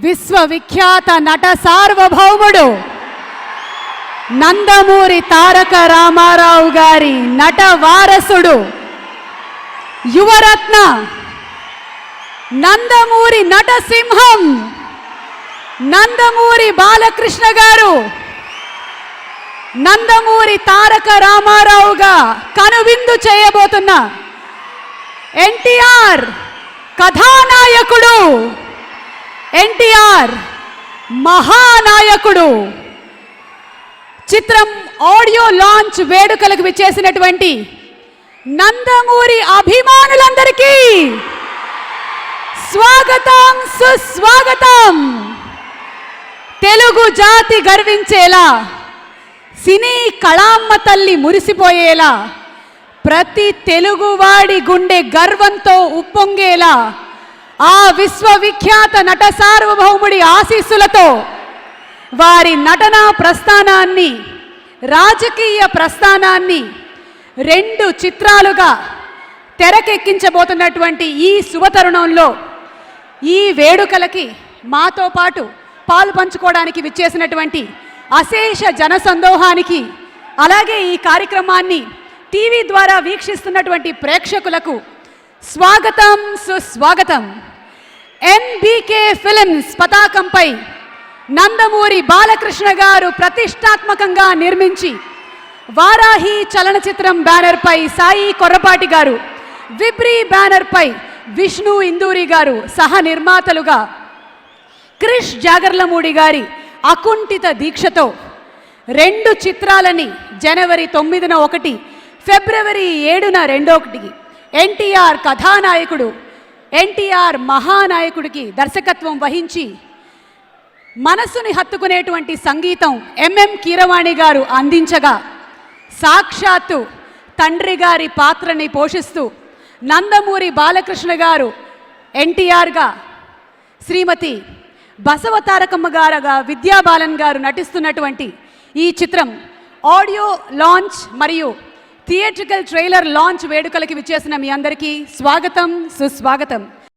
విశ్వవిఖ్యాత నట సార్వభౌముడు నందమూరి తారక రామారావు గారి నట వారసుడు యువరత్న నందమూరి నటసింహం నందమూరి బాలకృష్ణ గారు నందమూరి తారక రామారావుగా కనువిందు చేయబోతున్న ఎన్టీఆర్ కథానాయకుడు, ఎన్టీఆర్ మహానాయకుడు చిత్రం ఆడియో లాంచ్ వేడుకలకు విచ్చేసినటువంటి నందమూరి అభిమానులందరికీ స్వాగతం, సుస్వాగతం. తెలుగు జాతి గర్వించేలా, సినీ కళామ్మ తల్లి మురిసిపోయేలా, ప్రతి తెలుగువాడి గుండె గర్వంతో ఉప్పొంగేలా ఆ విశ్వవిఖ్యాత నట సార్వభౌముడి ఆశీస్సులతో వారి నటనా ప్రస్థానాన్ని, రాజకీయ ప్రస్థానాన్ని 2 చిత్రాలుగా తెరకెక్కించబోతున్నటువంటి ఈ శుభతరుణంలో ఈ వేడుకలకి మాతో పాటు పాలు పంచుకోవడానికి విచ్చేసినటువంటి అశేష జనసందోహానికి, అలాగే ఈ కార్యక్రమాన్ని టీవీ ద్వారా వీక్షిస్తున్నటువంటి ప్రేక్షకులకు స్వాగతం, సుస్వాగతం. ఎన్బీకే ఫిల్మ్స్ పతాకంపై నందమూరి బాలకృష్ణ గారు ప్రతిష్టాత్మకంగా నిర్మించి, వారాహి చలనచిత్రం బ్యానర్పై సాయి కొర్రపాటి గారు, విబ్రీ బ్యానర్పై విష్ణు ఇందూరి గారు సహ నిర్మాతలుగా, క్రిష్ జాగర్లమూడి గారి అకుంఠిత దీక్షతో 2 చిత్రాలని జనవరి 9న ఒకటి, ఫిబ్రవరి 7న రెండొకటికి ఎన్టీఆర్ కథానాయకుడు, ఎన్టీఆర్ మహానాయకుడికి దర్శకత్వం వహించి మనసుని హత్తుకునేటువంటి సంగీతం ఎంఎం కీరవాణి గారు అందించగా, సాక్షాత్తు తండ్రి గారి పాత్రని పోషిస్తూ నందమూరి బాలకృష్ణ గారు ఎన్టీఆర్గా, శ్రీమతి బసవతారకమ్మ గారుగా విద్యాబాలన్ గారు నటిస్తున్నటువంటి ఈ చిత్రం ఆడియో లాంచ్ మరియు థియేట్రికల్ ట్రైలర్ లాంచ్ వేడుకలకి విచ్చేసిన మీ అందరికీ స్వాగతం, సుస్వాగతం.